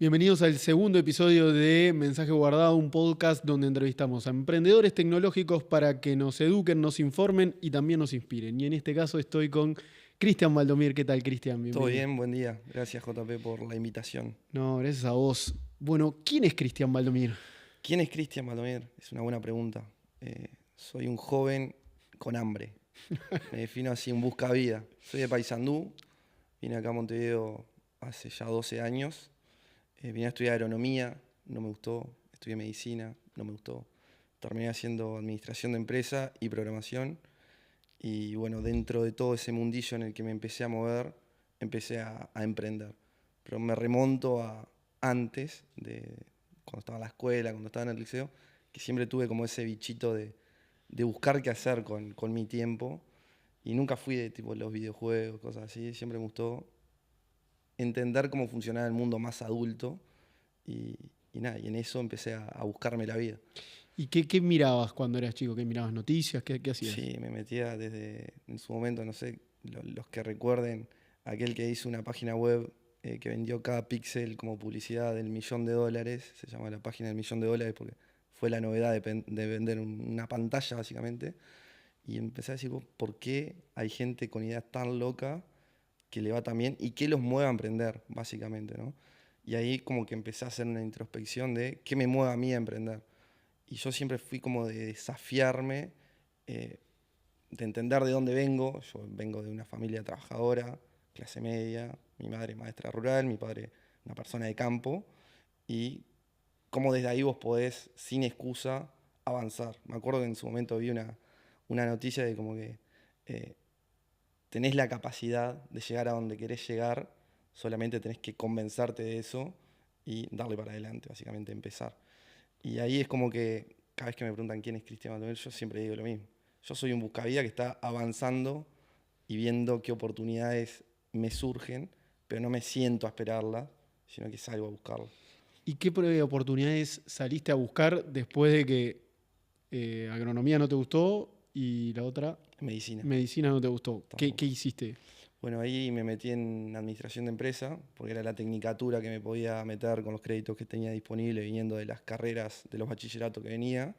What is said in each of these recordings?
Bienvenidos al segundo episodio de Mensaje Guardado, un podcast donde entrevistamos a emprendedores tecnológicos para que nos eduquen, nos informen y también nos inspiren. Y en este caso estoy con Cristian Valdomir. ¿Qué tal, Cristian? Todo Bienvenido. bien, buen día. Gracias JP por la invitación. No, gracias a vos. Bueno, ¿quién es Cristian Valdomir? ¿Quién es Cristian Baldomir? Es una buena pregunta. Soy un joven con hambre. Me defino así, un buscavida. Soy de Paysandú, vine acá a Montevideo hace ya 12 años. Vine a estudiar agronomía, no me gustó. Estudié medicina, no me gustó. Terminé haciendo administración de empresa y programación. Y bueno, dentro de todo ese mundillo en el que me empecé a mover, empecé a emprender. Pero me remonto a antes, de cuando estaba en la escuela, cuando estaba en el liceo, que siempre tuve como ese bichito de buscar qué hacer con mi tiempo. Y nunca fui de tipo los videojuegos, cosas así. Siempre me gustó entender cómo funcionaba el mundo más adulto. Y, y nada, y en eso empecé a buscarme la vida. ¿Y qué mirabas cuando eras chico? ¿Qué mirabas? ¿Noticias? ¿Qué hacías? Sí, me metía desde en su momento, no sé, los que recuerden, aquel que hizo una página web que vendió cada píxel como publicidad del $1.000.000, se llama la página del $1.000.000 porque fue la novedad de vender una pantalla básicamente. Y empecé a decir, "Vos, ¿por qué hay gente con ideas tan locas que le va tan bien y qué los mueve a emprender, básicamente, ¿no?" Y ahí como que empecé a hacer una introspección de qué me mueve a mí a emprender. Y yo siempre fui como de desafiarme, eh, de entender de dónde vengo. Yo vengo de una familia trabajadora, clase media, mi madre maestra rural, mi padre una persona de campo, y cómo desde ahí vos podés, sin excusa, avanzar. Me acuerdo que en su momento vi una noticia de como que eh, tenés la capacidad de llegar a donde querés llegar, solamente tenés que convencerte de eso y darle para adelante, básicamente empezar. Y ahí es como que cada vez que me preguntan quién es Cristian Manuel, yo siempre digo lo mismo. Yo soy un buscavida que está avanzando y viendo qué oportunidades me surgen, pero no me siento a esperarlas, sino que salgo a buscarlas. ¿Y qué oportunidades saliste a buscar después de que agronomía no te gustó y la otra, Medicina. medicina, no te gustó? ¿Qué Tampoco. hiciste? Bueno, ahí me metí en administración de empresa, porque era la tecnicatura que me podía meter con los créditos que tenía disponible viniendo de las carreras, de los bachilleratos que venía.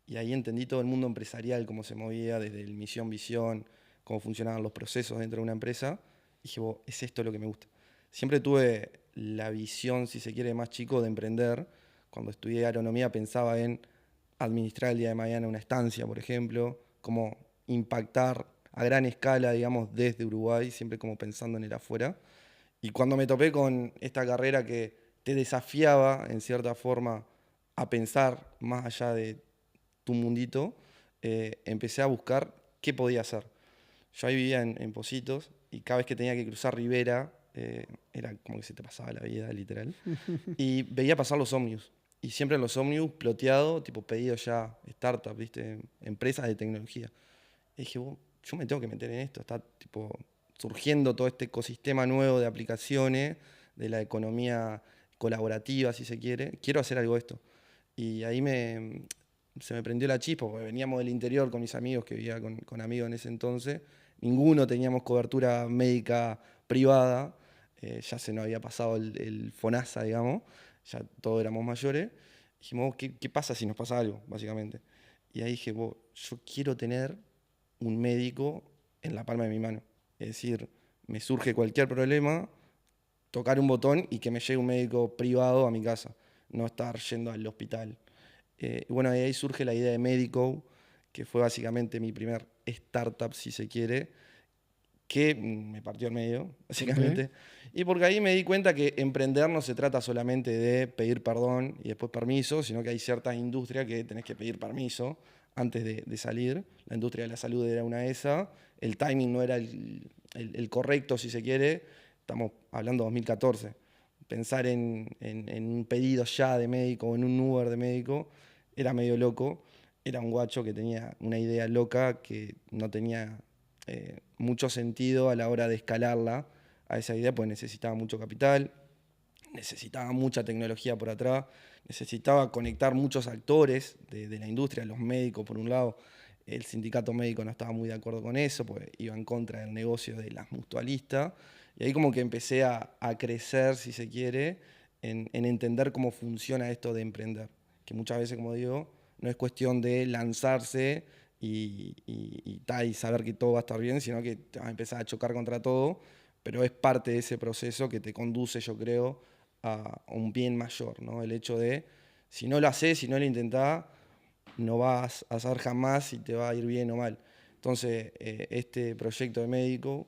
Y ahí entendí todo el mundo empresarial, cómo se movía, desde el misión, visión, cómo funcionaban los procesos dentro de una empresa. Y dije, "Bo, es esto lo que me gusta." Siempre tuve la visión, si se quiere, más chico de emprender. Cuando estudié agronomía pensaba en administrar el día de mañana una estancia, por ejemplo, cómo impactar a gran escala, digamos, desde Uruguay, siempre como pensando en el afuera. Y cuando me topé con esta carrera que te desafiaba, en cierta forma, a pensar más allá de tu mundito, empecé a buscar qué podía hacer. Yo ahí vivía en Positos y cada vez que tenía que cruzar Rivera, era como que se te pasaba la vida, literal. Y veía pasar los ómnibus. Y siempre en los ómnibus ploteado, tipo pedido ya, startup, ¿viste? Empresas de tecnología. Y dije, "Bo, yo me tengo que meter en esto." Está tipo surgiendo todo este ecosistema nuevo de aplicaciones, de la economía colaborativa, si se quiere. Quiero hacer algo de esto. Y ahí se me prendió la chispa, porque veníamos del interior con mis amigos, que vivía con amigos en ese entonces. Ninguno teníamos cobertura médica privada. Ya se nos había pasado el FONASA, digamos. Ya todos éramos mayores. Dijimos, ¿qué pasa si nos pasa algo, básicamente? Y ahí dije, "Bo, yo quiero tener un médico en la palma de mi mano. Es decir, me surge cualquier problema, tocar un botón y que me llegue un médico privado a mi casa, no estar yendo al hospital." Y bueno, de ahí surge la idea de Medico, que fue básicamente mi primer startup, si se quiere, que me partió al medio, ¿Por qué? básicamente. Y porque ahí me di cuenta que emprender no se trata solamente de pedir perdón y después permiso, sino que hay ciertas industrias que tenés que pedir permiso antes de salir. La industria de la salud era una de esas. El timing no era el correcto, si se quiere. Estamos hablando de 2014. Pensar en un pedido ya de médico o en un Uber de médico era medio loco. Era un guacho que tenía una idea loca que no tenía mucho sentido a la hora de escalarla a esa idea, pues necesitaba mucho capital, necesitaba mucha tecnología por atrás, necesitaba conectar muchos actores de la industria, los médicos por un lado. El sindicato médico no estaba muy de acuerdo con eso, pues iba en contra del negocio de las mutualistas. Y ahí como que empecé a crecer, si se quiere, en entender cómo funciona esto de emprender. Que muchas veces, como digo, no es cuestión de lanzarse y saber que todo va a estar bien, sino que te vas a empezar a chocar contra todo, pero es parte de ese proceso que te conduce, yo creo, a un bien mayor, ¿no? El hecho de, si no lo haces, si no lo intentás, no vas a saber jamás si te va a ir bien o mal. Entonces, este proyecto de médico,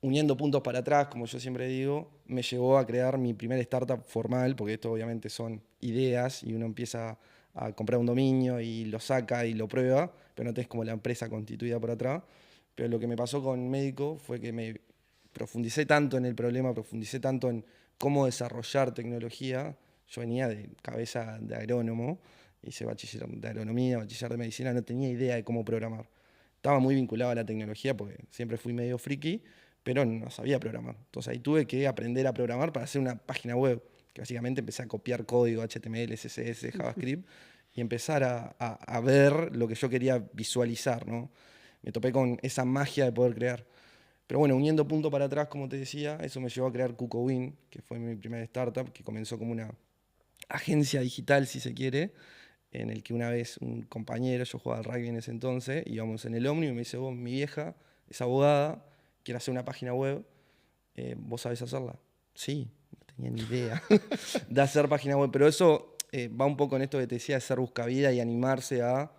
uniendo puntos para atrás, como yo siempre digo, me llevó a crear mi primer startup formal, porque esto obviamente son ideas y uno empieza a comprar un dominio y lo saca y lo prueba, pero no tenés como la empresa constituida por atrás. Pero lo que me pasó con médico fue que me profundicé tanto en el problema, profundicé tanto en cómo desarrollar tecnología. Yo venía de cabeza de agrónomo, hice bachiller de agronomía, bachiller de medicina, no tenía idea de cómo programar. Estaba muy vinculado a la tecnología porque siempre fui medio friki, pero no sabía programar. Entonces ahí tuve que aprender a programar para hacer una página web, que básicamente empecé a copiar código HTML, CSS, JavaScript, y empezar a ver lo que yo quería visualizar, ¿no? Me topé con esa magia de poder crear. Pero bueno, uniendo punto para atrás, como te decía, eso me llevó a crear KucoWin, que fue mi primera startup, que comenzó como una agencia digital, si se quiere, en el que una vez un compañero, yo jugaba al rugby en ese entonces, íbamos en el Omni y me dice, vos, mi vieja es abogada, quiere hacer una página web, ¿vos sabés hacerla? Sí, no tenía ni idea de hacer página web, pero eso va un poco en esto que te decía, de ser buscavida y animarse a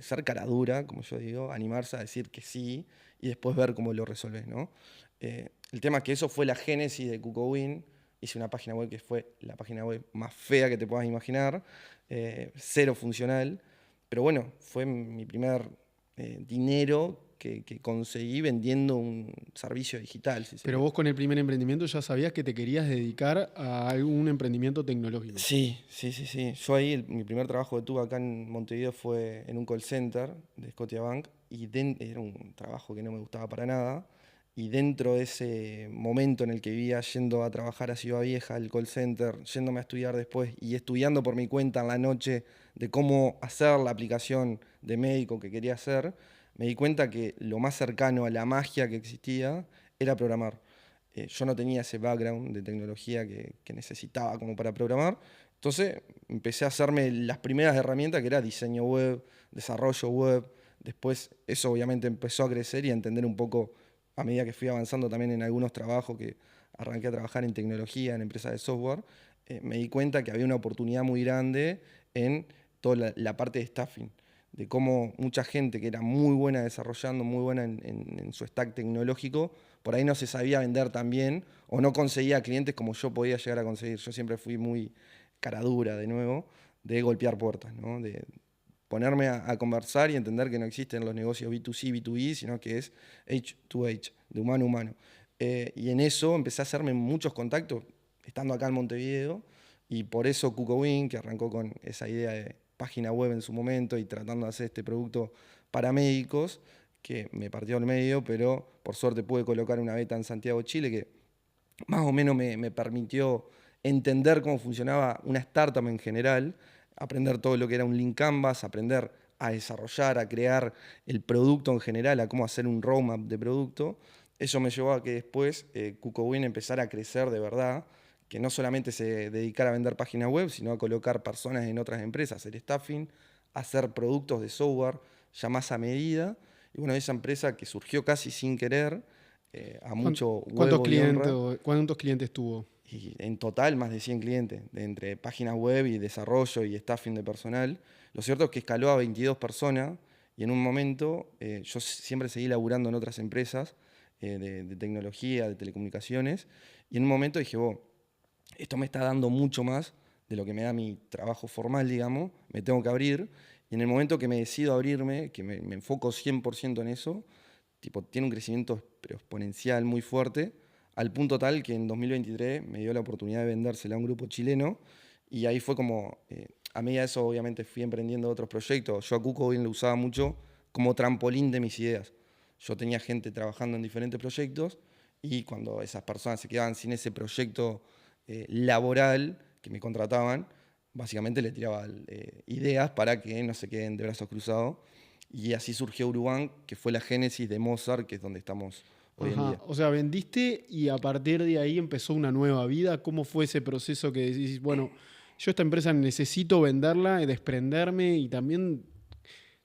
ser cara dura, como yo digo, animarse a decir que sí y después ver cómo lo resolvés, ¿no? El tema es que eso fue la génesis de KucoWin. Hice una página web que fue la página web más fea que te puedas imaginar, cero funcional, pero bueno, fue mi primer dinero que conseguí vendiendo un servicio digital. Si se Pero quiere. vos con el primer emprendimiento ya sabías que te querías dedicar a algún emprendimiento tecnológico. Sí, sí, sí, sí. Yo ahí, mi primer trabajo que tuve acá en Montevideo fue en un call center de Scotiabank y era un trabajo que no me gustaba para nada. Y dentro de ese momento en el que vivía yendo a trabajar a Ciudad Vieja, al call center, yéndome a estudiar después y estudiando por mi cuenta en la noche de cómo hacer la aplicación de médico que quería hacer, me di cuenta que lo más cercano a la magia que existía era programar. Yo no tenía ese background de tecnología que necesitaba como para programar. Entonces empecé a hacerme las primeras herramientas que era diseño web, desarrollo web. Después eso obviamente empezó a crecer y a entender un poco a medida que fui avanzando también en algunos trabajos que arranqué a trabajar en tecnología, en empresas de software. Me di cuenta que había una oportunidad muy grande en toda la parte de staffing, de cómo mucha gente que era muy buena desarrollando, muy buena en su stack tecnológico, por ahí no se sabía vender tan bien o no conseguía clientes como yo podía llegar a conseguir. Yo siempre fui muy cara dura, de nuevo, de golpear puertas, ¿no? De ponerme a conversar y entender que no existen los negocios B2C, B2B, sino que es H2H, de humano a humano. Y en eso empecé a hacerme muchos contactos, estando acá en Montevideo, y por eso KucoWin, que arrancó con esa idea de página web en su momento y tratando de hacer este producto para médicos, que me partió al medio, pero por suerte pude colocar una beta en Santiago, Chile, que más o menos me permitió entender cómo funcionaba una startup en general, aprender todo lo que era un link canvas, aprender a desarrollar, a crear el producto en general, a cómo hacer un roadmap de producto. Eso me llevó a que después KucoWin empezara a crecer de verdad, que no solamente se dedicara a vender páginas web, sino a colocar personas en otras empresas, hacer staffing, hacer productos de software ya más a medida. Y bueno, esa empresa que surgió casi sin querer, a mucho ¿Cuántos huevo y clientes, honra. cuántos clientes tuvo? Y en total más de 100 clientes, entre páginas web y desarrollo y staffing de personal. Lo cierto es que escaló a 22 personas y en un momento yo siempre seguí laburando en otras empresas de tecnología, de telecomunicaciones, y en un momento dije, esto me está dando mucho más de lo que me da mi trabajo formal, digamos, me tengo que abrir, y en el momento que me decido abrirme, que me enfoco 100% en eso, tipo, tiene un crecimiento exponencial muy fuerte, al punto tal que en 2023 me dio la oportunidad de vendérsela a un grupo chileno y ahí fue como, a medida de eso obviamente fui emprendiendo otros proyectos. Yo a KucoWin lo usaba mucho como trampolín de mis ideas. Yo tenía gente trabajando en diferentes proyectos y cuando esas personas se quedaban sin ese proyecto laboral que me contrataban, básicamente le tiraba ideas para que no se queden de brazos cruzados. Y así surgió Urubán, que fue la génesis de Mozart, que es donde estamos hoy en Ajá. día. O sea, vendiste y a partir de ahí empezó una nueva vida. ¿Cómo fue ese proceso que decís, bueno, yo esta empresa necesito venderla, desprenderme y también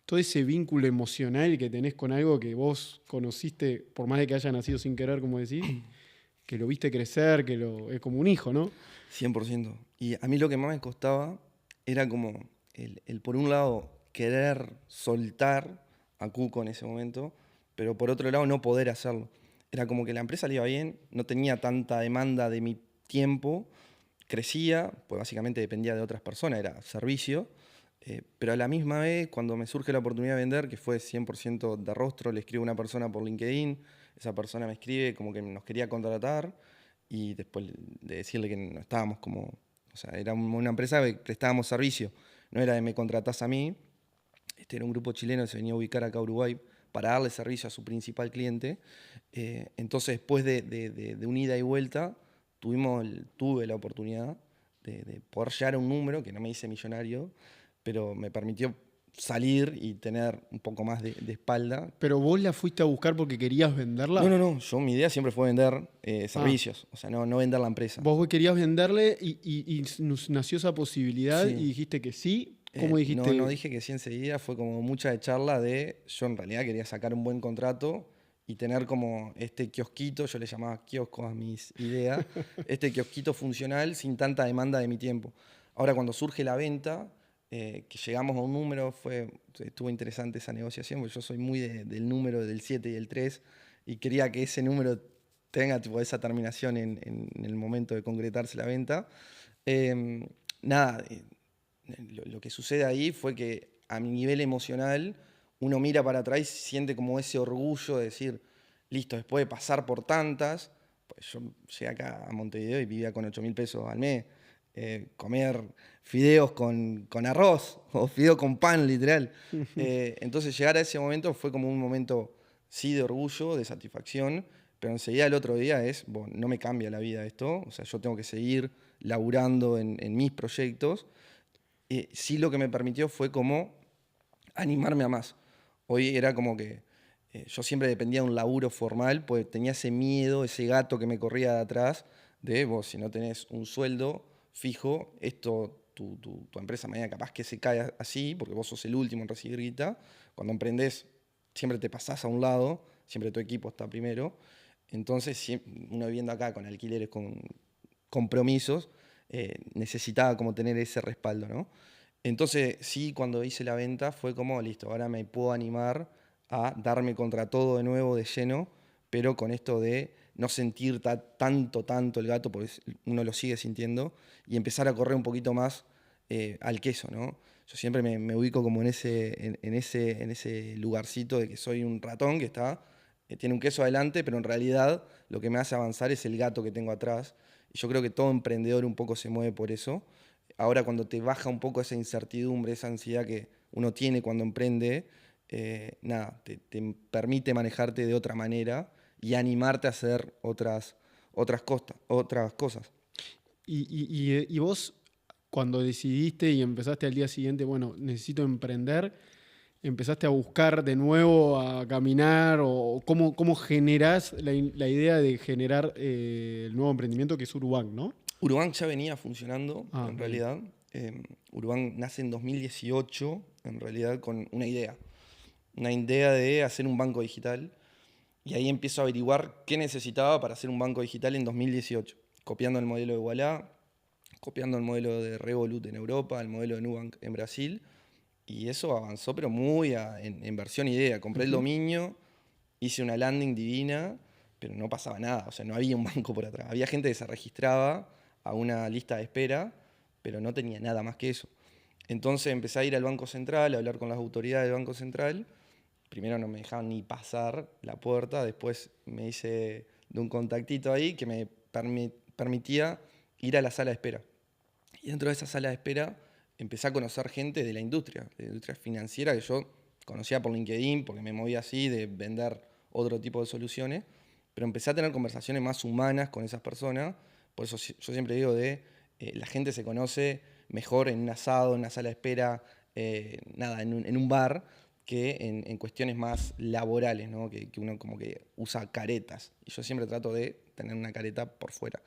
todo ese vínculo emocional que tenés con algo que vos conociste, por más de que haya nacido sin querer, como decís, que lo viste crecer, es como un hijo, ¿no? 100%. Y a mí lo que más me costaba era como por un lado, querer soltar a Cuco en ese momento, pero por otro lado, no poder hacerlo. Era como que la empresa le iba bien, no tenía tanta demanda de mi tiempo, crecía, pues básicamente dependía de otras personas, era servicio, pero a la misma vez, cuando me surge la oportunidad de vender, que fue 100% de rostro, le escribo a una persona por LinkedIn, esa persona me escribe como que nos quería contratar, y después de decirle que no estábamos como, o sea, era una empresa que prestábamos servicio, no era de me contratás a mí, era un grupo chileno que se venía a ubicar acá a Uruguay para darle servicio a su principal cliente. Entonces, después de un ida y vuelta, tuve la oportunidad de poder llegar a un número que no me hice millonario, pero me permitió salir y tener un poco más de espalda. Pero vos la fuiste a buscar porque querías venderla. No. Mi idea siempre fue vender Ah, servicios, o sea, no vender la empresa. vos querías venderle y nació esa posibilidad y Sí. dijiste que sí. ¿Cómo dijiste? No dije que sí enseguida, fue como mucha de charla de, yo en realidad quería sacar un buen contrato y tener como este kiosquito, yo le llamaba kiosco a mis ideas, este kiosquito funcional sin tanta demanda de mi tiempo. Ahora cuando surge la venta, que llegamos a un número, estuvo interesante esa negociación, porque yo soy muy del número del 7 y el 3 y quería que ese número tenga tipo, esa terminación en el momento de concretarse la venta. Eh, nada, lo que sucede ahí fue que a mi nivel emocional uno mira para atrás y siente como ese orgullo de decir, listo, después de pasar por tantas, pues yo llegué acá a Montevideo y vivía con 8.000 pesos al mes, comer fideos con arroz o fideo con pan, literal. Entonces llegar a ese momento fue como un momento, sí, de orgullo, de satisfacción, pero enseguida el otro día bueno, no me cambia la vida esto, o sea, yo tengo que seguir laburando en mis proyectos. Sí, lo que me permitió fue como animarme a más. Hoy era como que yo siempre dependía de un laburo formal, pues tenía ese miedo, ese gato que me corría de atrás, de vos, si no tenés un sueldo fijo, tu empresa mañana capaz que se cae así, porque vos sos el último en recibir guita. Cuando emprendés, siempre te pasás a un lado, siempre tu equipo está primero. Entonces, uno viviendo acá con alquileres, con compromisos, necesitaba como tener ese respaldo, ¿no? Entonces, sí, cuando hice la venta fue como, listo, ahora me puedo animar a darme contra todo de nuevo, de lleno, pero con esto de no sentir tanto el gato, porque uno lo sigue sintiendo, y empezar a correr un poquito más al queso, ¿no? Yo siempre me ubico como en ese lugarcito de que soy un ratón que tiene un queso adelante, pero en realidad lo que me hace avanzar es el gato que tengo atrás. Y yo creo que todo emprendedor un poco se mueve por eso. Ahora cuando te baja un poco esa incertidumbre, esa ansiedad que uno tiene cuando emprende, nada, te permite manejarte de otra manera y animarte a hacer otras cosas. Y vos, cuando decidiste y empezaste al día siguiente, bueno, necesito emprender, empezaste a buscar de nuevo, a caminar, o cómo generás la idea de generar el nuevo emprendimiento que es Urbank, ¿no? Urbank ya venía funcionando, Ah, en bien. realidad. Urbank nace en 2018, en realidad, con una idea de hacer un banco digital. Y ahí empiezo a averiguar qué necesitaba para hacer un banco digital en 2018, copiando el modelo de Ualá, copiando el modelo de Revolut en Europa, el modelo de Nubank en Brasil. Y eso avanzó, pero muy en versión idea. Compré el Ujú. dominio, hice una landing divina, pero no pasaba nada. O sea, no había un banco por atrás. Había gente que se registraba a una lista de espera, pero no tenía nada más que eso. Entonces empecé a ir al Banco Central, a hablar con las autoridades del Banco Central. Primero no me dejaban ni pasar la puerta, después me hice de un contactito ahí que me permitía ir a la sala de espera. Y dentro de esa sala de espera empecé a conocer gente de la industria financiera que yo conocía por LinkedIn, porque me movía así de vender otro tipo de soluciones, pero empecé a tener conversaciones más humanas con esas personas. Por eso yo siempre digo la gente se conoce mejor en un asado, en una sala de espera, nada, en un bar, que en cuestiones más laborales, ¿no? Que uno como que usa caretas. Y yo siempre trato de tener una careta por fuera.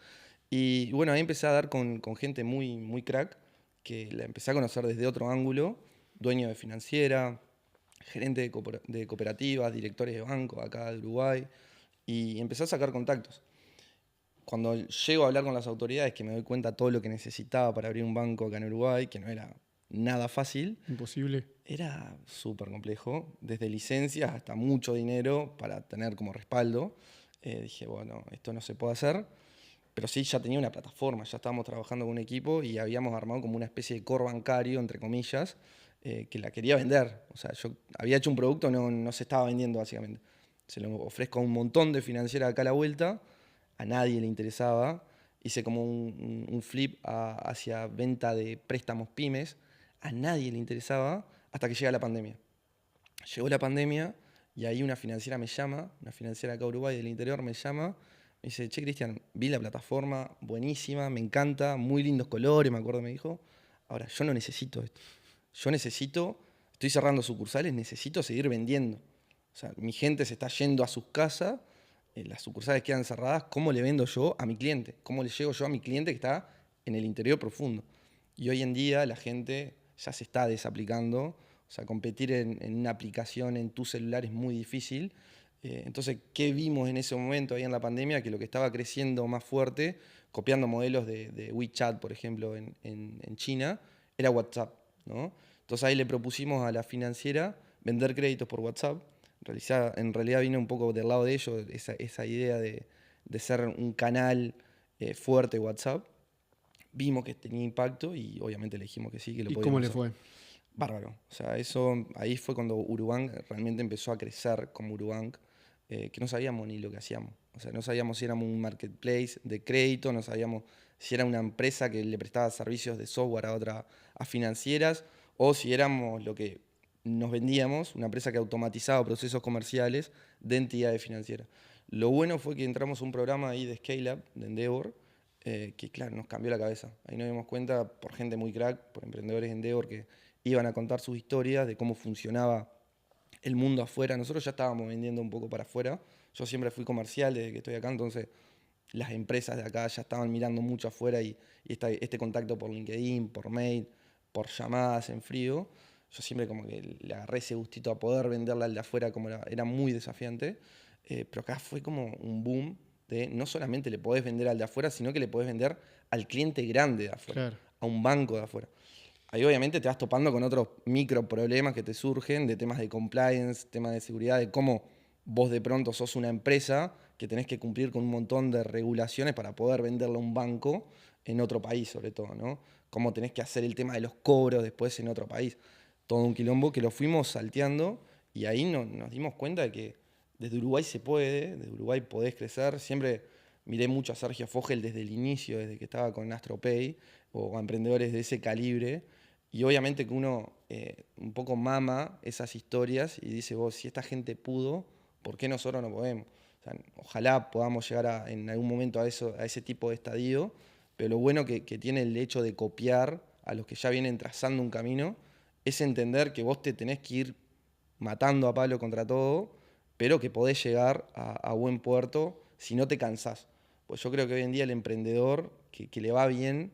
Y bueno, ahí empecé a dar con gente muy, muy crack, que la empecé a conocer desde otro ángulo, dueño de financiera, gerente de cooperativas, directores de banco acá de Uruguay, y empecé a sacar contactos. Cuando llego a hablar con las autoridades, que me doy cuenta de todo lo que necesitaba para abrir un banco acá en Uruguay, que no era nada fácil, Imposible. era súper complejo, desde licencias hasta mucho dinero para tener como respaldo. Dije, bueno, esto no se puede hacer, pero sí ya tenía una plataforma, ya estábamos trabajando con un equipo y habíamos armado como una especie de core bancario, entre comillas, que la quería vender. O sea, yo había hecho un producto, no se estaba vendiendo básicamente. Se lo ofrezco a un montón de financieras acá a la vuelta, a nadie le interesaba. Hice como un flip hacia venta de préstamos pymes, a nadie le interesaba, hasta que llega la pandemia. Llegó la pandemia y ahí una financiera me llama, una financiera acá de Uruguay del interior me llama, me dice, che, Cristian, vi la plataforma, buenísima, me encanta, muy lindos colores, me acuerdo, me dijo. Ahora, yo no necesito esto. Yo necesito, estoy cerrando sucursales, necesito seguir vendiendo. O sea, mi gente se está yendo a sus casas, las sucursales quedan cerradas, ¿cómo le vendo yo a mi cliente? ¿Cómo le llego yo a mi cliente que está en el interior profundo? Y hoy en día la gente ya se está desaplicando, o sea, competir en una aplicación en tu celular es muy difícil. Entonces, ¿qué vimos en ese momento ahí en la pandemia? Que lo que estaba creciendo más fuerte, copiando modelos de WeChat, por ejemplo, en China, era WhatsApp, ¿no? Entonces ahí le propusimos a la financiera vender créditos por WhatsApp. En realidad vino un poco del lado de ellos esa idea de ser un canal fuerte WhatsApp. Vimos que tenía impacto y obviamente le dijimos que sí, que lo ¿Y cómo podíamos le hacer. fue? Bárbaro. O sea, eso ahí fue cuando Urubank realmente empezó a crecer como Urubank, que no sabíamos ni lo que hacíamos. O sea, no sabíamos si éramos un marketplace de crédito, no sabíamos si era una empresa que le prestaba servicios de software a financieras, o si éramos lo que nos vendíamos, una empresa que automatizaba procesos comerciales de entidades financieras. Lo bueno fue que entramos a un programa ahí de Scale Up, de Endeavor, que claro, nos cambió la cabeza. Ahí nos dimos cuenta por gente muy crack, por emprendedores de Endeavor que iban a contar sus historias de cómo funcionaba el mundo afuera. Nosotros ya estábamos vendiendo un poco para afuera. Yo siempre fui comercial desde que estoy acá, entonces las empresas de acá ya estaban mirando mucho afuera y este contacto por LinkedIn, por mail, por llamadas en frío, yo siempre como que le agarré ese gustito a poder venderla al de afuera, como era muy desafiante. Pero acá fue como un boom de no solamente le podés vender al de afuera, sino que le podés vender al cliente grande de afuera, Claro. a un banco de afuera. Ahí obviamente te vas topando con otros micro problemas que te surgen de temas de compliance, temas de seguridad, de cómo vos de pronto sos una empresa que tenés que cumplir con un montón de regulaciones para poder venderle a un banco en otro país, sobre todo, ¿no? Cómo tenés que hacer el tema de los cobros después en otro país. Todo un quilombo que lo fuimos salteando y ahí nos dimos cuenta de que desde Uruguay se puede, desde Uruguay podés crecer. Siempre miré mucho a Sergio Fogel desde el inicio, desde que estaba con AstroPay o a emprendedores de ese calibre. Y obviamente que uno un poco mama esas historias y dice, vos, si esta gente pudo, ¿por qué nosotros no podemos? O sea, ojalá podamos llegar en algún momento a ese tipo de estadio, pero lo bueno que tiene el hecho de copiar a los que ya vienen trazando un camino es entender que vos te tenés que ir matando a palo contra todo, pero que podés llegar a buen puerto si no te cansás. Pues yo creo que hoy en día el emprendedor que le va bien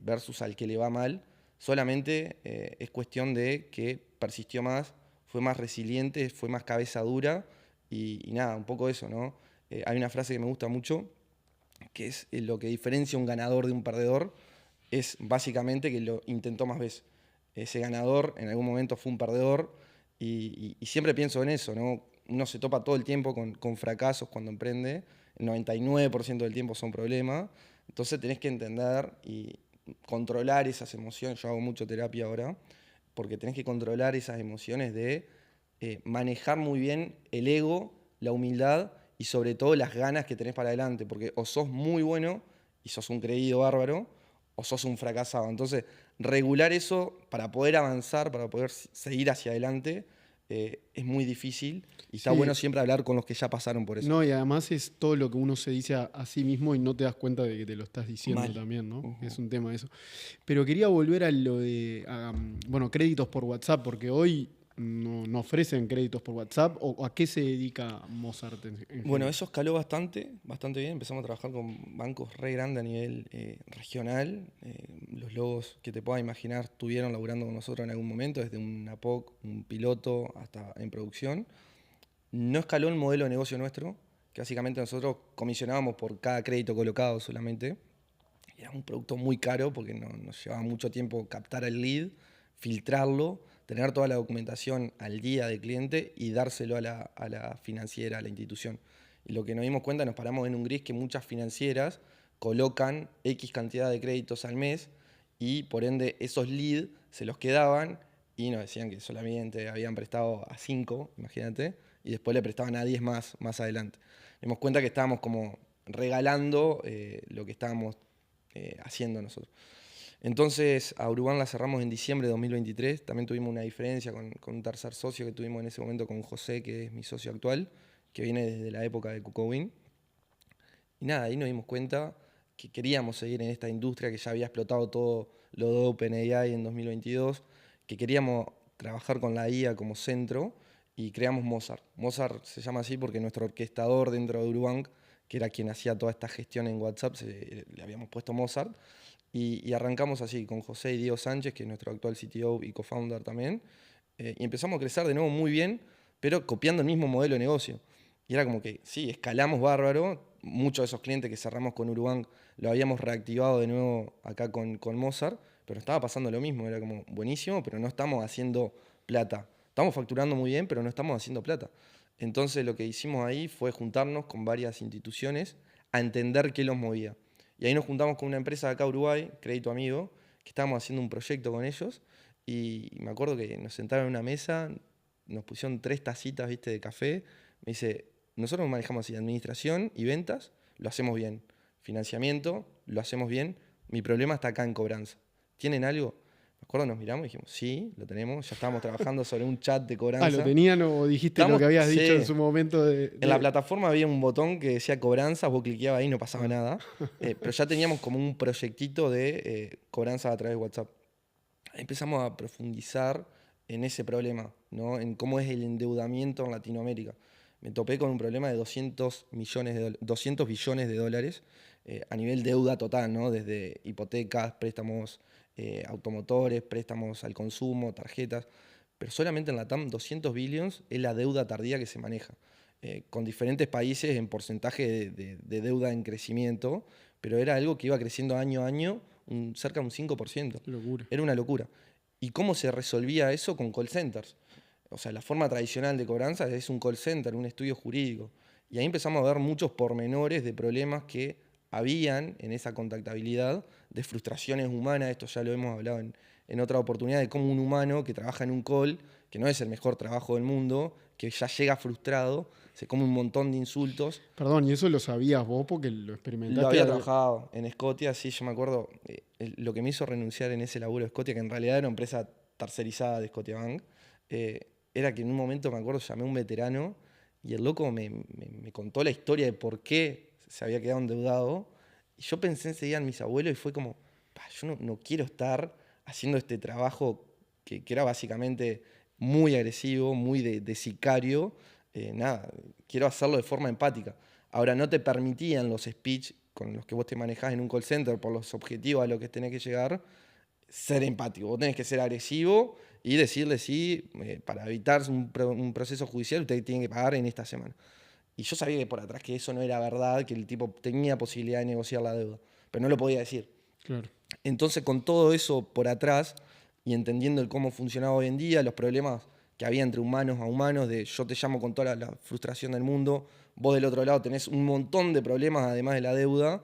versus al que le va mal, solamente es cuestión de que persistió más, fue más resiliente, fue más cabeza dura y nada, un poco eso, ¿no? Hay una frase que me gusta mucho, que es lo que diferencia un ganador de un perdedor, es básicamente que lo intentó más veces. Ese ganador en algún momento fue un perdedor y siempre pienso en eso, ¿no? Uno se topa todo el tiempo con fracasos cuando emprende, el 99% del tiempo son problemas, entonces tenés que entender y controlar esas emociones. Yo hago mucho terapia ahora, porque tenés que controlar esas emociones de manejar muy bien el ego, la humildad y sobre todo las ganas que tenés para adelante, porque o sos muy bueno y sos un creído bárbaro, o sos un fracasado. Entonces, regular eso para poder avanzar, para poder seguir hacia adelante, es muy difícil y está Sí, bueno siempre hablar con los que ya pasaron por eso. no, y además es todo lo que uno se dice a sí mismo y no te das cuenta de que te lo estás diciendo Mal. también, ¿no? Ujú. Es un tema eso. Pero quería volver a lo de, bueno, créditos por WhatsApp, porque hoy no ofrecen créditos por WhatsApp. ¿O a qué se dedica Mozart en Bueno, general? eso escaló bastante bien. Empezamos a trabajar con bancos re grandes a nivel regional. Los logos que te puedas imaginar estuvieron laburando con nosotros en algún momento, desde una POC, un piloto, hasta en producción. No escaló el modelo de negocio nuestro, que básicamente nosotros comisionábamos por cada crédito colocado solamente. Era un producto muy caro porque nos llevaba mucho tiempo captar el lead, filtrarlo, tener toda la documentación al día del cliente y dárselo a la financiera, a la institución. Y lo que nos dimos cuenta, nos paramos en un gris que muchas financieras colocan X cantidad de créditos al mes y por ende esos leads se los quedaban y nos decían que solamente habían prestado a 5, imagínate, y después le prestaban a 10 más adelante. Nos dimos cuenta que estábamos como regalando lo que estábamos haciendo nosotros. Entonces a Uruguay la cerramos en diciembre de 2023. También tuvimos una diferencia con un tercer socio que tuvimos en ese momento con José, que es mi socio actual, que viene desde la época de Cucowin. Y nada, ahí nos dimos cuenta que queríamos seguir en esta industria que ya había explotado todo lo de OpenAI en 2022, que queríamos trabajar con la IA como centro y creamos Mozart. Mozart se llama así porque nuestro orquestador dentro de Urubank, que era quien hacía toda esta gestión en WhatsApp, le habíamos puesto Mozart. Y arrancamos así con José y Diego Sánchez, que es nuestro actual CTO y co-founder también. Y empezamos a crecer de nuevo muy bien, pero copiando el mismo modelo de negocio. Y era como que, sí, escalamos bárbaro. Muchos de esos clientes que cerramos con Urubank lo habíamos reactivado de nuevo acá con Mozart, pero estaba pasando lo mismo. Era como buenísimo, pero no estamos haciendo plata. Estamos facturando muy bien, pero no estamos haciendo plata. Entonces lo que hicimos ahí fue juntarnos con varias instituciones a entender qué los movía. Y ahí nos juntamos con una empresa de acá, Uruguay, Crédito Amigo, que estábamos haciendo un proyecto con ellos. Y me acuerdo que nos sentaron en una mesa, nos pusieron 3 tacitas, ¿viste?, de café. Me dice, nosotros manejamos así, administración y ventas, lo hacemos bien. Financiamiento, lo hacemos bien. Mi problema está acá en cobranza. ¿Tienen algo? Me acuerdo, nos miramos y dijimos, sí, lo tenemos. Ya estábamos trabajando sobre un chat de Ah, ¿lo cobranza. tenían o dijiste lo que habías dicho en Sí. su momento En la plataforma había un botón que decía cobranza, vos cliqueabas ahí y no pasaba Ah. nada. Pero ya teníamos como un proyectito de cobranza a través de WhatsApp. Empezamos a profundizar en ese problema, ¿no? En cómo es el endeudamiento en Latinoamérica. Me topé con un problema de 200 billones de dólares a nivel deuda total, ¿no? Desde hipotecas, préstamos automotores, préstamos al consumo, tarjetas. Pero solamente en la TAM 200 billions es la deuda tardía que se maneja, con diferentes países en porcentaje de deuda en crecimiento, pero era algo que iba creciendo año a año cerca de un 5%. Locura. Era una locura. ¿Y cómo se resolvía eso? Con call centers. O sea, la forma tradicional de cobranza es un call center, un estudio jurídico. Y ahí empezamos a ver muchos pormenores de problemas que habían en esa contactabilidad, de frustraciones humanas. Esto ya lo hemos hablado en otra oportunidad, de cómo un humano que trabaja en un call, que no es el mejor trabajo del mundo, que ya llega frustrado, se come un montón de insultos. Perdón, ¿y eso lo sabías vos porque lo experimentaste? Lo había trabajado en Scotia, sí, yo me acuerdo. Lo que me hizo renunciar en ese laburo de Scotia, que en realidad era una empresa tercerizada de Scotiabank, era que en un momento, me acuerdo, llamé a un veterano y el loco me contó la historia de por qué se había quedado endeudado. Y yo pensé enseguida en mis abuelos y fue como, yo no quiero estar haciendo este trabajo que era básicamente muy agresivo, muy de sicario. Nada, quiero hacerlo de forma empática. Ahora, no te permitían los speech con los que vos te manejás en un call center por los objetivos a los que tenés que llegar, ser empático. Vos tenés que ser agresivo y decirle sí, para evitar un proceso judicial, usted tiene que pagar en esta semana. Y yo sabía que por atrás que eso no era verdad, que el tipo tenía posibilidad de negociar la deuda, pero no lo podía decir. Claro. Entonces, con todo eso por atrás y entendiendo el cómo funcionaba hoy en día, los problemas que había entre humanos a humanos, de yo te llamo con toda la frustración del mundo, vos del otro lado tenés un montón de problemas además de la deuda,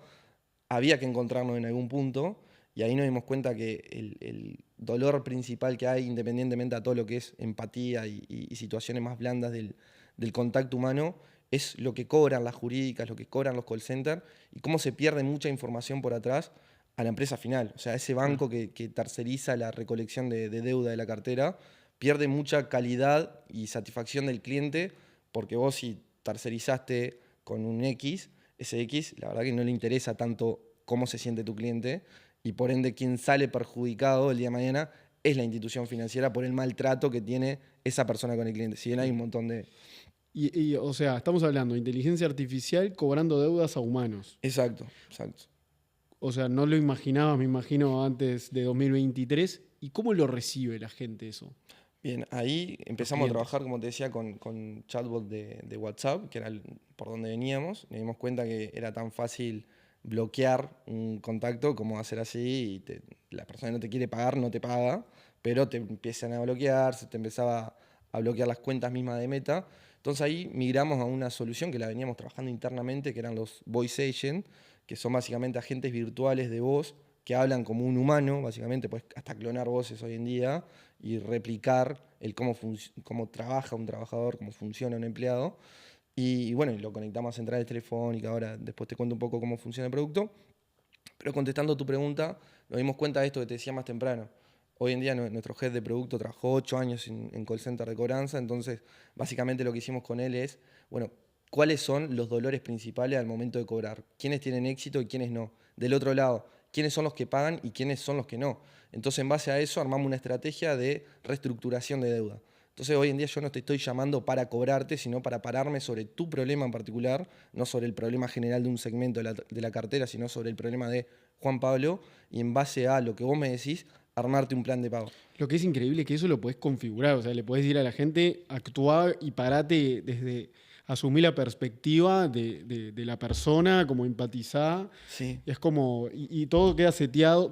había que encontrarnos en algún punto y ahí nos dimos cuenta que el dolor principal que hay, independientemente a todo lo que es empatía y situaciones más blandas del contacto humano, es lo que cobran las jurídicas, lo que cobran los call centers y cómo se pierde mucha información por atrás a la empresa final. O sea, ese banco que terceriza la recolección de deuda de la cartera pierde mucha calidad y satisfacción del cliente porque vos si tercerizaste con un X, ese X la verdad que no le interesa tanto cómo se siente tu cliente y por ende quien sale perjudicado el día de mañana es la institución financiera por el maltrato que tiene esa persona con el cliente. Si bien hay un montón de... O sea, estamos hablando de inteligencia artificial cobrando deudas a humanos. Exacto, exacto. O sea, no lo imaginaba, me imagino, antes de 2023. ¿Y cómo lo recibe la gente eso? Bien, ahí empezamos a trabajar, como te decía, con chatbot de WhatsApp, que era por donde veníamos. Nos dimos cuenta que era tan fácil bloquear un contacto como hacer así y la persona que no te quiere pagar no te paga, pero te empiezan a bloquear, se te empezaba a bloquear las cuentas mismas de Meta. Entonces ahí migramos a una solución que la veníamos trabajando internamente, que eran los voice agent, que son básicamente agentes virtuales de voz que hablan como un humano, básicamente, puedes hasta clonar voces hoy en día y replicar cómo trabaja un trabajador, cómo funciona un empleado. Y bueno, lo conectamos a centrales telefónicas, ahora después te cuento un poco cómo funciona el producto. Pero contestando tu pregunta, nos dimos cuenta de esto que te decía más temprano. Hoy en día nuestro head de producto trabajó 8 años en call center de cobranza, entonces básicamente lo que hicimos con él es, bueno, ¿cuáles son los dolores principales al momento de cobrar? ¿Quiénes tienen éxito y quiénes no? Del otro lado, ¿quiénes son los que pagan y quiénes son los que no? Entonces en base a eso armamos una estrategia de reestructuración de deuda. Entonces hoy en día yo no te estoy llamando para cobrarte, sino para pararme sobre tu problema en particular, no sobre el problema general de un segmento de la cartera, sino sobre el problema de Juan Pablo, y en base a lo que vos me decís, armarte un plan de pago. Lo que es increíble es que eso lo podés configurar, o sea, le podés decir a la gente, actúa y parate desde asumir la perspectiva de la persona, como empatizar. Sí. Es como, y todo queda seteado,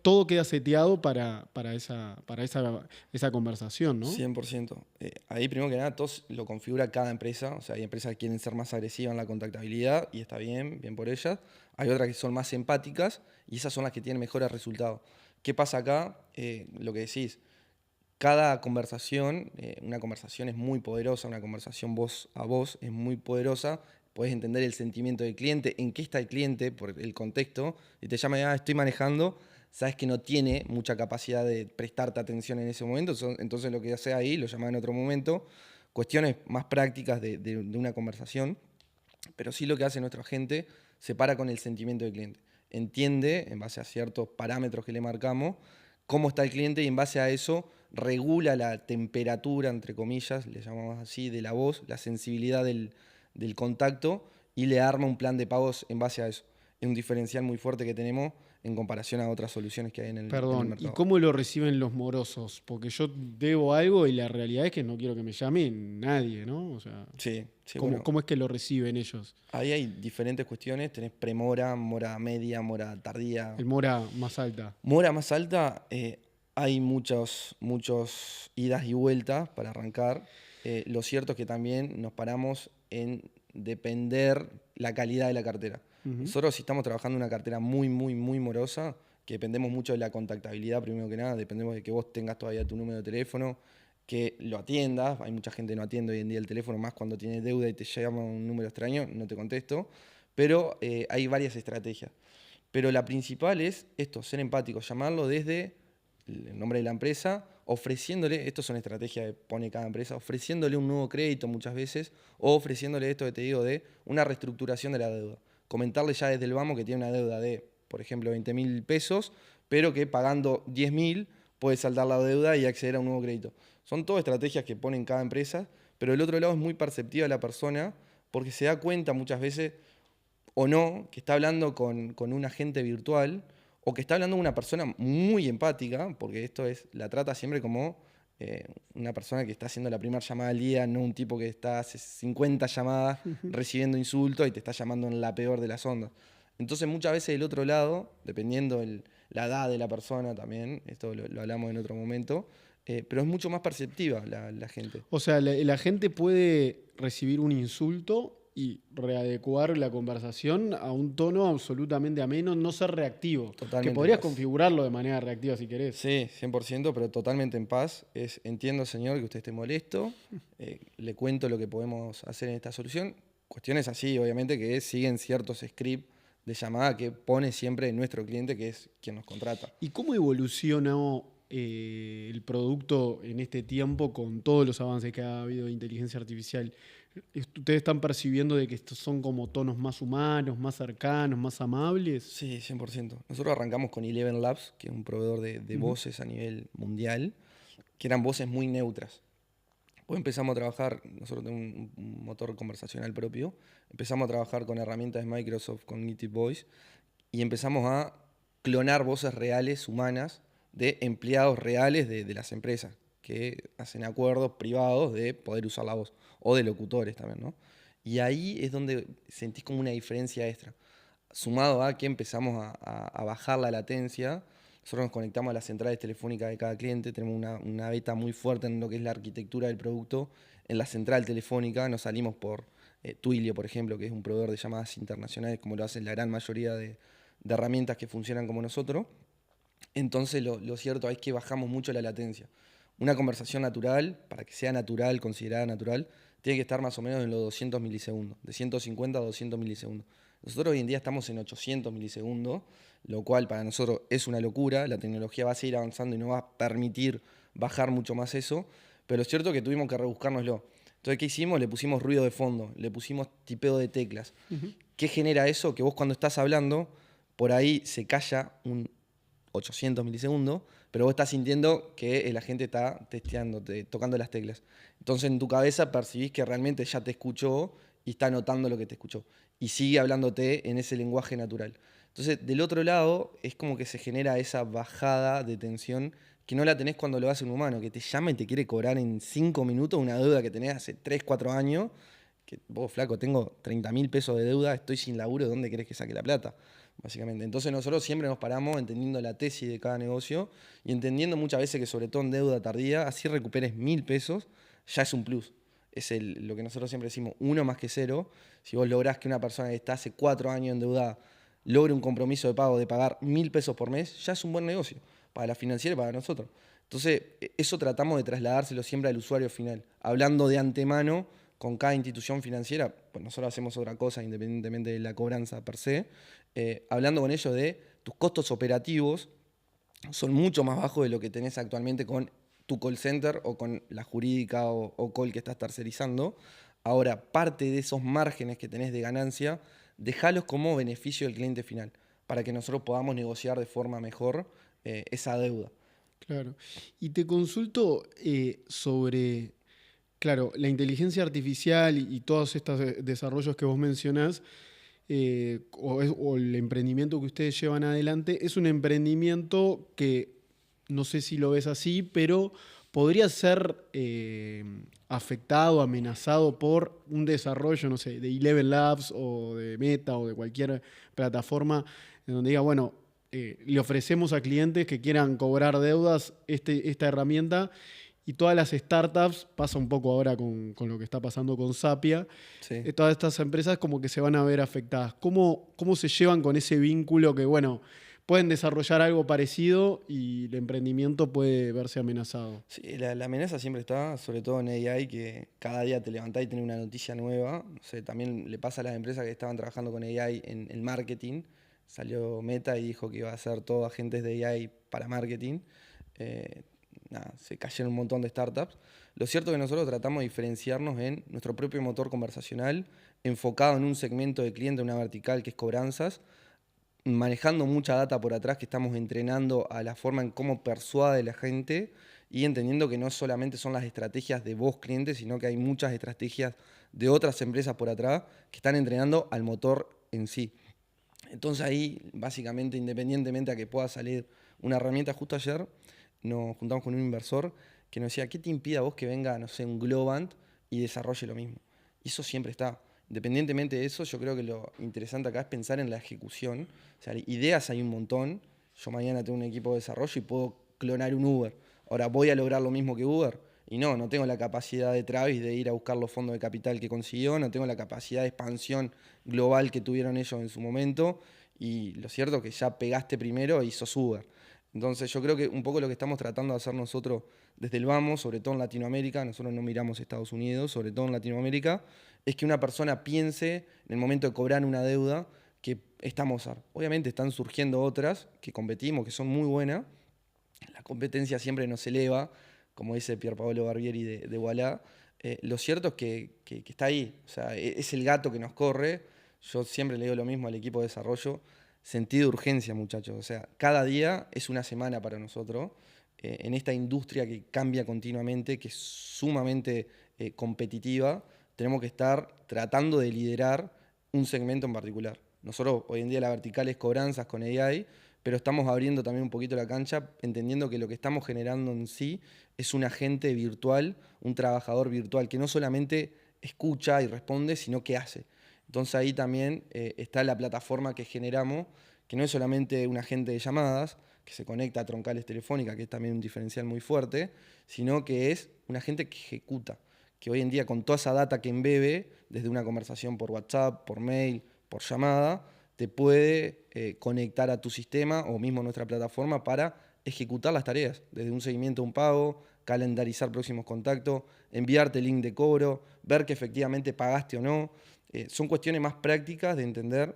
todo queda seteado para esa conversación, ¿no? 100%. Ahí, primero que nada, todo lo configura cada empresa. O sea, hay empresas que quieren ser más agresivas en la contactabilidad y está bien, bien por ellas. Hay otras que son más empáticas y esas son las que tienen mejores resultados. ¿Qué pasa acá? Lo que decís, cada conversación, una conversación es muy poderosa, una conversación voz a voz es muy poderosa. Puedes entender el sentimiento del cliente, en qué está el cliente, por el contexto, y te llama, estoy manejando, sabes que no tiene mucha capacidad de prestarte atención en ese momento, entonces lo que hace ahí, lo llama en otro momento, cuestiones más prácticas de una conversación, pero sí lo que hace nuestra gente, se para con el sentimiento del cliente, entiende, en base a ciertos parámetros que le marcamos, cómo está el cliente y en base a eso regula la temperatura, entre comillas, le llamamos así, de la voz, la sensibilidad del contacto y le arma un plan de pagos en base a eso. Es un diferencial muy fuerte que tenemos en comparación a otras soluciones que hay en el mercado. ¿Y cómo lo reciben los morosos? Porque yo debo algo y la realidad es que no quiero que me llame nadie, ¿no? O sea, sí, ¿cómo es que lo reciben ellos? Ahí hay diferentes cuestiones, tenés premora, mora media, mora tardía. El mora más alta. Mora más alta, hay muchos idas y vueltas para arrancar. Lo cierto es que también nos paramos en depender la calidad de la cartera. Nosotros si estamos trabajando en una cartera muy morosa, que dependemos mucho de la contactabilidad, primero que nada, dependemos de que vos tengas todavía tu número de teléfono, que lo atiendas. Hay mucha gente que no atiende hoy en día el teléfono, más cuando tiene deuda y te llama un número extraño, no te contesto. Pero hay varias estrategias. Pero la principal es esto, ser empático, llamarlo desde el nombre de la empresa, ofreciéndole, esto son estrategias que pone cada empresa, ofreciéndole un nuevo crédito muchas veces, o ofreciéndole esto que te digo de una reestructuración de la deuda. Comentarle ya desde el vamos que tiene una deuda de, por ejemplo, 20.000 pesos, pero que pagando 10.000 puede saldar la deuda y acceder a un nuevo crédito. Son todas estrategias que ponen cada empresa, pero el otro lado es muy perceptiva la persona porque se da cuenta muchas veces o no, que está hablando con un agente virtual o que está hablando con una persona muy empática, porque esto la trata siempre como una persona que está haciendo la primera llamada al día, no un tipo que está hace 50 llamadas recibiendo insultos y te está llamando en la peor de las ondas. Entonces muchas veces del otro lado, dependiendo la edad de la persona también, esto lo hablamos en otro momento, pero es mucho más perceptiva la gente. O sea, la gente puede recibir un insulto y readecuar la conversación a un tono absolutamente ameno, no ser reactivo. Totalmente. Que podrías configurarlo de manera reactiva si querés. Sí, 100%, pero totalmente en paz. Entiendo, señor, que usted esté molesto, le cuento lo que podemos hacer en esta solución. Cuestiones así, obviamente, que siguen ciertos scripts de llamada que pone siempre nuestro cliente, que es quien nos contrata. ¿Y cómo evolucionó el producto en este tiempo con todos los avances que ha habido de inteligencia artificial? ¿Ustedes están percibiendo de que estos son como tonos más humanos, más cercanos, más amables? Sí, 100%. Nosotros arrancamos con Eleven Labs, que es un proveedor de voces a nivel mundial, que eran voces muy neutras. Después empezamos a trabajar, nosotros tenemos un motor conversacional propio, empezamos a trabajar con herramientas de Microsoft, con Native Voice, y empezamos a clonar voces reales, humanas, de empleados reales de las empresas, que hacen acuerdos privados de poder usar la voz, o de locutores también, ¿no? Y ahí es donde sentís como una diferencia extra. Sumado a que empezamos a bajar la latencia, nosotros nos conectamos a las centrales telefónicas de cada cliente, tenemos una beta muy fuerte en lo que es la arquitectura del producto. En la central telefónica nos salimos por Twilio, por ejemplo, que es un proveedor de llamadas internacionales, como lo hacen la gran mayoría de herramientas que funcionan como nosotros. Entonces lo cierto es que bajamos mucho la latencia. Una conversación natural, para que sea natural, considerada natural, tiene que estar más o menos en los 200 milisegundos, de 150 a 200 milisegundos. Nosotros hoy en día estamos en 800 milisegundos, lo cual para nosotros es una locura. La tecnología va a seguir avanzando y nos va a permitir bajar mucho más eso, pero es cierto que tuvimos que rebuscárnoslo. Entonces, ¿qué hicimos? Le pusimos ruido de fondo, le pusimos tipeo de teclas. ¿Qué genera eso? Que vos cuando estás hablando, por ahí se calla un 800 milisegundos, pero vos estás sintiendo que el agente está testeando, tocando las teclas. Entonces en tu cabeza percibís que realmente ya te escuchó y está notando lo que te escuchó. Y sigue hablándote en ese lenguaje natural. Entonces, del otro lado, es como que se genera esa bajada de tensión que no la tenés cuando lo hace un humano, que te llama y te quiere cobrar en 5 minutos una deuda que tenés hace 3, 4 años. Que vos, flaco, tengo 30.000 pesos de deuda, estoy sin laburo, ¿de dónde querés que saque la plata? Básicamente. Entonces nosotros siempre nos paramos entendiendo la tesis de cada negocio y entendiendo muchas veces que sobre todo en deuda tardía, así recuperes 1.000 pesos, ya es un plus. Es lo que nosotros siempre decimos, 1 más que 0. Si vos lográs que una persona que está hace 4 años endeudada logre un compromiso de pago de pagar 1.000 pesos por mes, ya es un buen negocio para la financiera y para nosotros. Entonces, eso tratamos de trasladárselo siempre al usuario final, hablando de antemano con cada institución financiera. Pues nosotros hacemos otra cosa independientemente de la cobranza per se, hablando con ellos de tus costos operativos son mucho más bajos de lo que tenés actualmente con tu call center o con la jurídica o call que estás tercerizando. Ahora, parte de esos márgenes que tenés de ganancia, dejalos como beneficio del cliente final, para que nosotros podamos negociar de forma mejor esa deuda. Claro. Y te consulto sobre, claro, la inteligencia artificial y todos estos desarrollos que vos mencionás, o el emprendimiento que ustedes llevan adelante, es un emprendimiento que no sé si lo ves así, pero podría ser afectado, amenazado por un desarrollo, no sé, de Eleven Labs o de Meta o de cualquier plataforma en donde diga, bueno, le ofrecemos a clientes que quieran cobrar deudas esta herramienta. Y todas las startups, pasa un poco ahora con lo que está pasando con Sapia, Sí. todas estas empresas como que se van a ver afectadas. ¿Cómo se llevan con ese vínculo que, bueno, pueden desarrollar algo parecido y el emprendimiento puede verse amenazado? Sí, la amenaza siempre está, sobre todo en AI, que cada día te levantás y tenés una noticia nueva. No sé, también le pasa a las empresas que estaban trabajando con AI en el marketing. Salió Meta y dijo que iba a ser todo agentes de AI para marketing. Eh, Nada, se cayeron un montón de startups. Lo cierto es que nosotros tratamos de diferenciarnos en nuestro propio motor conversacional, enfocado en un segmento de cliente, una vertical que es cobranzas, manejando mucha data por atrás que estamos entrenando a la forma en cómo persuade la gente y entendiendo que no solamente son las estrategias de vos cliente, sino que hay muchas estrategias de otras empresas por atrás que están entrenando al motor en sí. Entonces ahí, básicamente, independientemente a que pueda salir una herramienta, justo ayer nos juntamos con un inversor que nos decía, ¿qué te impide a vos que venga, no sé, un Globant y desarrolle lo mismo? Y eso siempre está. Independientemente de eso, yo creo que lo interesante acá es pensar en la ejecución. O sea, ideas hay un montón. Yo mañana tengo un equipo de desarrollo y puedo clonar un Uber. Ahora, ¿voy a lograr lo mismo que Uber? Y no tengo la capacidad de Travis de ir a buscar los fondos de capital que consiguió, no tengo la capacidad de expansión global que tuvieron ellos en su momento. Y lo cierto es que ya pegaste primero y sos Uber. Entonces yo creo que un poco lo que estamos tratando de hacer nosotros desde el vamos, sobre todo en Latinoamérica, nosotros no miramos Estados Unidos, sobre todo en Latinoamérica, es que una persona piense en el momento de cobrar una deuda que está Mozart. Obviamente están surgiendo otras que competimos, que son muy buenas, la competencia siempre nos eleva, como dice Pierpaolo Barbieri de Voilà. Lo cierto es que está ahí, o sea, es el gato que nos corre. Yo siempre le digo lo mismo al equipo de desarrollo, sentido de urgencia, muchachos. O sea, cada día es una semana para nosotros, en esta industria que cambia continuamente, que es sumamente competitiva. Tenemos que estar tratando de liderar un segmento en particular. Nosotros hoy en día la vertical es cobranzas con AI, pero estamos abriendo también un poquito la cancha, entendiendo que lo que estamos generando en sí es un agente virtual, un trabajador virtual, que no solamente escucha y responde, sino que hace. Entonces ahí también está la plataforma que generamos, que no es solamente un agente de llamadas, que se conecta a troncales telefónicas, que es también un diferencial muy fuerte, sino que es un agente que ejecuta, que hoy en día con toda esa data que embebe, desde una conversación por WhatsApp, por mail, por llamada, te puede conectar a tu sistema o mismo nuestra plataforma para ejecutar las tareas, desde un seguimiento a un pago, calendarizar próximos contactos, enviarte el link de cobro, ver que efectivamente pagaste o no. Son cuestiones más prácticas de entender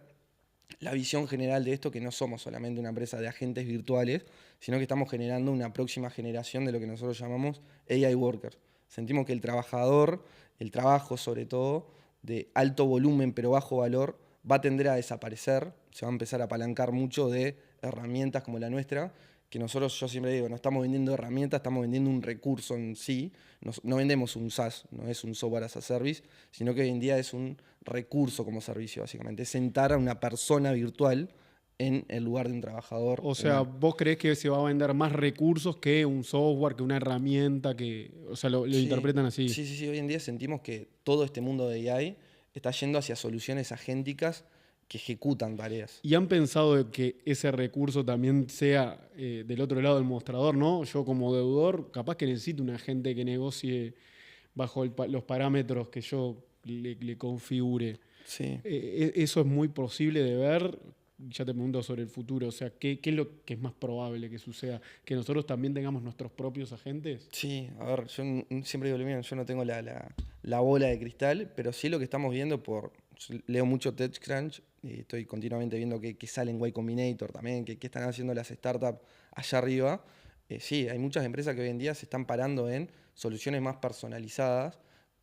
la visión general de esto, que no somos solamente una empresa de agentes virtuales, sino que estamos generando una próxima generación de lo que nosotros llamamos AI Workers. Sentimos que el trabajador, el trabajo sobre todo, de alto volumen pero bajo valor, va a tender a desaparecer, se va a empezar a apalancar mucho de herramientas como la nuestra, que nosotros, yo siempre digo, no estamos vendiendo herramientas, estamos vendiendo un recurso en sí, no vendemos un SaaS, no es un software as a service, sino que hoy en día es un recurso como servicio, básicamente, es sentar a una persona virtual en el lugar de un trabajador O sea, humano. ¿vos creés que se va a vender más recursos que un software, que una herramienta, que, o sea, lo Sí, interpretan así? sí, sí, sí, hoy en día sentimos que todo este mundo de AI está yendo hacia soluciones agénticas que ejecutan tareas. ¿Y han pensado de que ese recurso también sea del otro lado del mostrador, no? Yo como deudor, capaz que necesito un agente que negocie bajo los parámetros que yo le configure. Sí. Eso es muy posible de ver. Ya te pregunto sobre el futuro. O sea, ¿qué es lo que es más probable que suceda? ¿Que nosotros también tengamos nuestros propios agentes? Sí, a ver, yo siempre digo lo mismo, yo no tengo la bola de cristal, pero sí lo que estamos viendo yo leo mucho TechCrunch y estoy continuamente viendo que sale en Y Combinator también, que están haciendo las startups allá arriba. Sí, hay muchas empresas que hoy en día se están parando en soluciones más personalizadas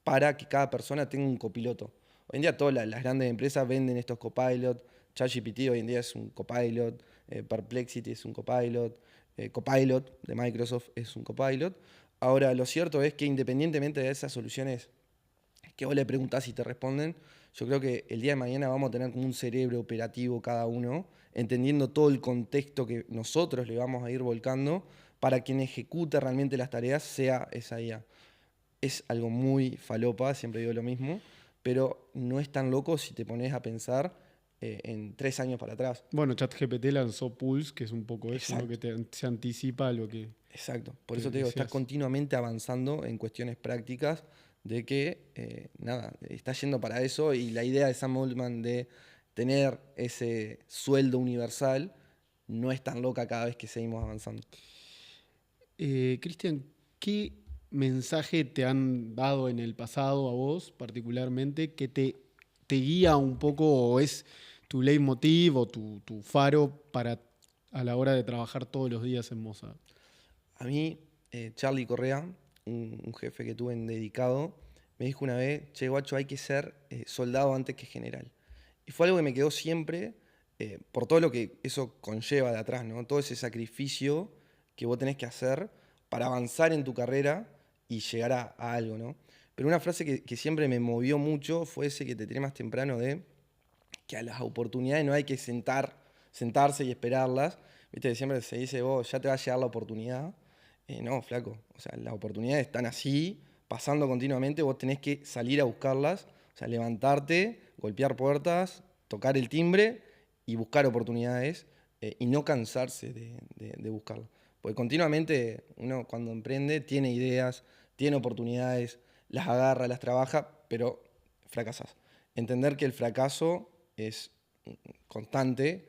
para que cada persona tenga un copiloto. Hoy en día todas las grandes empresas venden estos copilots, ChatGPT hoy en día es un copilot, Perplexity es un copilot, Copilot de Microsoft es un copilot. Ahora, lo cierto es que independientemente de esas soluciones que vos le preguntás y te responden, yo creo que el día de mañana vamos a tener como un cerebro operativo cada uno, entendiendo todo el contexto que nosotros le vamos a ir volcando para quien ejecute realmente las tareas sea esa IA. Es algo muy falopa, siempre digo lo mismo, pero no es tan loco si te pones a pensar en 3 años para atrás. Bueno, ChatGPT lanzó Pulse, que es un poco eso, ¿no? Que Exacto. se anticipa a lo Exacto, por que eso te digo, estás decías. continuamente avanzando en cuestiones prácticas de que, nada, está yendo para eso y la idea de Sam Altman de tener ese sueldo universal no es tan loca cada vez que seguimos avanzando. Cristian, ¿qué mensaje te han dado en el pasado a vos particularmente que te guía un poco o es tu leitmotiv o tu faro para a la hora de trabajar todos los días en Mozart? A mí, Charlie Correa, un jefe que tuve en dedicado, me dijo una vez, che, guacho, hay que ser soldado antes que general. Y fue algo que me quedó siempre por todo lo que eso conlleva de atrás, ¿no? Todo ese sacrificio que vos tenés que hacer para avanzar en tu carrera y llegar a algo, ¿no? Pero una frase que siempre me movió mucho fue ese que te tiré más temprano de que a las oportunidades no hay que sentarse y esperarlas. Viste, siempre se dice, vos ya te va a llegar la oportunidad. No, flaco. O sea, las oportunidades están así, pasando continuamente, vos tenés que salir a buscarlas. O sea, levantarte, golpear puertas, tocar el timbre y buscar oportunidades y no cansarse de buscarlas. Porque continuamente uno cuando emprende tiene ideas, tiene oportunidades, las agarra, las trabaja, pero fracasas. Entender que el fracaso es constante,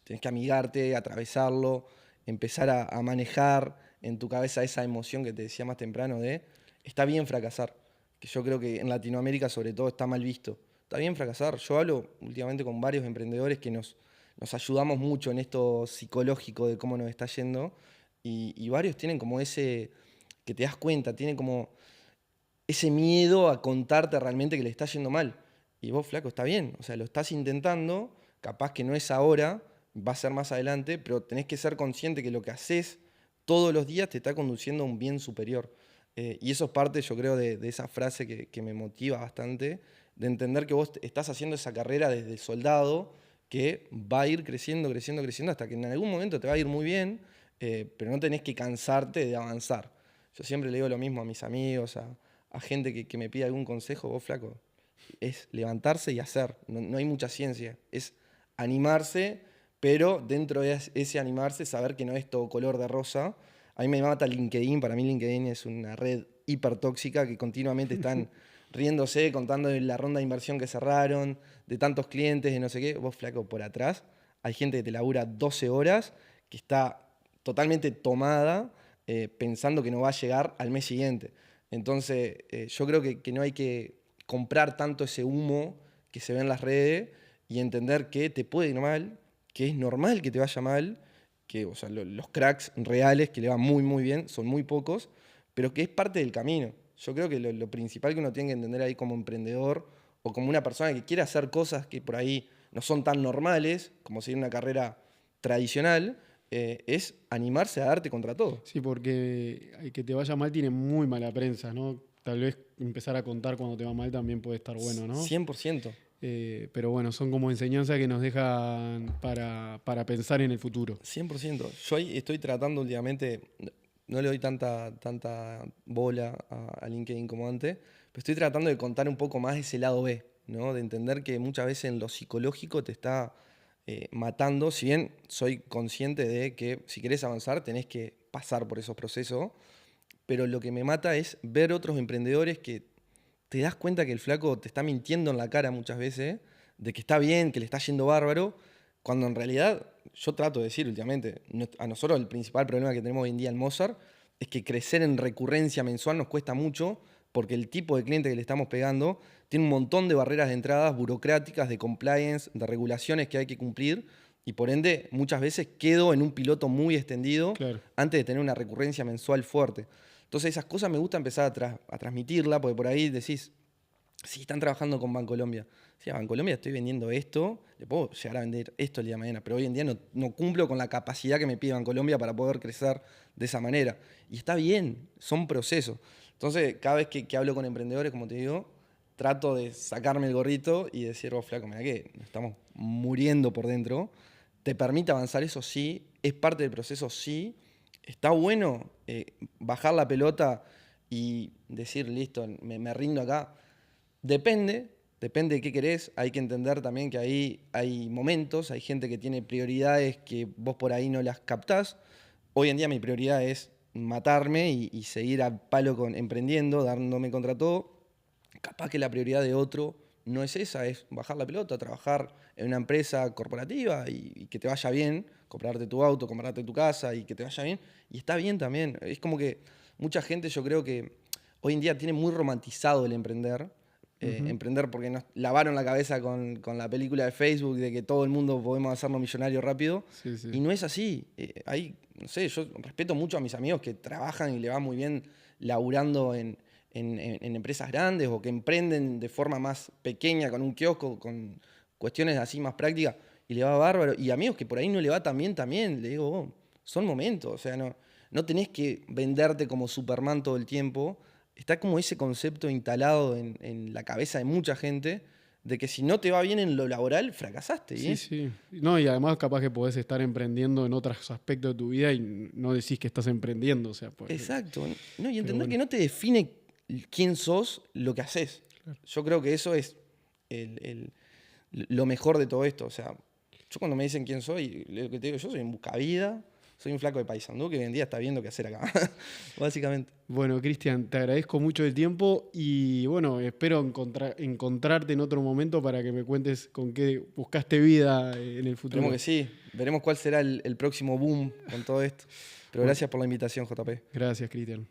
tienes que amigarte, atravesarlo, empezar a manejar en tu cabeza esa emoción que te decía más temprano de está bien fracasar, que yo creo que en Latinoamérica sobre todo está mal visto. Está bien fracasar. Yo hablo últimamente con varios emprendedores que nos ayudamos mucho en esto psicológico de cómo nos está yendo Y varios tienen como ese, que te das cuenta, tienen como ese miedo a contarte realmente que le está yendo mal. Y vos, flaco, está bien, o sea, lo estás intentando, capaz que no es ahora, va a ser más adelante, pero tenés que ser consciente que lo que haces todos los días te está conduciendo a un bien superior. Y eso es parte, yo creo, de esa frase que me motiva bastante, de entender que vos estás haciendo esa carrera desde soldado, que va a ir creciendo, creciendo, creciendo, hasta que en algún momento te va a ir muy bien, pero no tenés que cansarte de avanzar. Yo siempre le digo lo mismo a mis amigos, a gente que me pide algún consejo, vos, flaco, es levantarse y hacer. No hay mucha ciencia. Es animarse, pero dentro de ese animarse, saber que no es todo color de rosa. A mí me mata LinkedIn. Para mí LinkedIn es una red hiper tóxica que continuamente están riéndose, contando de la ronda de inversión que cerraron, de tantos clientes, de no sé qué. Vos, flaco, por atrás, hay gente que te labura 12 horas, que está totalmente tomada, pensando que no va a llegar al mes siguiente. Entonces, yo creo que no hay que comprar tanto ese humo que se ve en las redes y entender que te puede ir mal, que es normal que te vaya mal, que o sea, los cracks reales que le van muy, muy bien son muy pocos, pero que es parte del camino. Yo creo que lo principal que uno tiene que entender ahí como emprendedor o como una persona que quiere hacer cosas que por ahí no son tan normales, como seguir una carrera tradicional, es animarse a darte contra todo. Sí, porque el que te vaya mal tiene muy mala prensa, ¿no? Tal vez empezar a contar cuando te va mal también puede estar bueno, ¿no? 100%. Pero bueno, son como enseñanzas que nos dejan para pensar en el futuro. 100%. Yo ahí estoy tratando últimamente, no le doy tanta bola a LinkedIn como antes, pero estoy tratando de contar un poco más ese lado B, ¿no? De entender que muchas veces en lo psicológico te está matando, si bien soy consciente de que si querés avanzar tenés que pasar por esos procesos, pero lo que me mata es ver otros emprendedores que te das cuenta que el flaco te está mintiendo en la cara muchas veces, de que está bien, que le está yendo bárbaro, cuando en realidad, yo trato de decir últimamente, a nosotros el principal problema que tenemos hoy en día en Mozart es que crecer en recurrencia mensual nos cuesta mucho, porque el tipo de cliente que le estamos pegando tiene un montón de barreras de entradas burocráticas, de compliance, de regulaciones que hay que cumplir, y por ende muchas veces quedo en un piloto muy extendido Claro. antes de tener una recurrencia mensual fuerte. Entonces esas cosas me gusta empezar a transmitirla, porque por ahí decís, sí, están trabajando con Bancolombia. Sí, a Bancolombia estoy vendiendo esto, le puedo llegar a vender esto el día de mañana, pero hoy en día no cumplo con la capacidad que me pide Bancolombia para poder crecer de esa manera. Y está bien, son procesos. Entonces, cada vez que hablo con emprendedores, como te digo, trato de sacarme el gorrito y decir, oh, flaco, mira que nos estamos muriendo por dentro. ¿Te permite avanzar eso? Sí. ¿Es parte del proceso? Sí. ¿Está bueno bajar la pelota y decir, listo, me rindo acá? Depende de qué querés. Hay que entender también que ahí hay momentos, hay gente que tiene prioridades que vos por ahí no las captás. Hoy en día mi prioridad es matarme y seguir a palo emprendiendo, dándome contra todo. Capaz que la prioridad de otro no es esa, es bajar la pelota, trabajar en una empresa corporativa y que te vaya bien, comprarte tu auto, comprarte tu casa y que te vaya bien. Y está bien también. Es como que mucha gente, yo creo que hoy en día tiene muy romantizado el emprender. Emprender porque nos lavaron la cabeza con la película de Facebook de que todo el mundo podemos hacernos millonarios rápido. Sí, sí. Y no es así. No sé, yo respeto mucho a mis amigos que trabajan y le va muy bien laburando en empresas grandes o que emprenden de forma más pequeña con un kiosco, con cuestiones así más prácticas y le va bárbaro. Y amigos que por ahí no le va tan bien también, le digo, oh, son momentos, o sea, no tenés que venderte como Superman todo el tiempo. Está como ese concepto instalado en la cabeza de mucha gente de que si no te va bien en lo laboral, fracasaste. Sí, sí. No, y además capaz que podés estar emprendiendo en otros aspectos de tu vida y no decís que estás emprendiendo. O sea, pues, Exacto. No, y entender bueno. que no te define quién sos lo que haces. Claro. Yo creo que eso es lo mejor de todo esto. O sea, yo cuando me dicen quién soy, lo que te digo, yo soy un buscavida, soy un flaco de Paysandú que hoy en día está viendo qué hacer acá, básicamente. Bueno, Cristian, te agradezco mucho el tiempo y bueno, espero encontrarte en otro momento para que me cuentes con qué buscaste vida en el futuro. Esperemos que sí. Veremos cuál será el próximo boom con todo esto. Pero Bueno. gracias por la invitación, JP. Gracias, Cristian.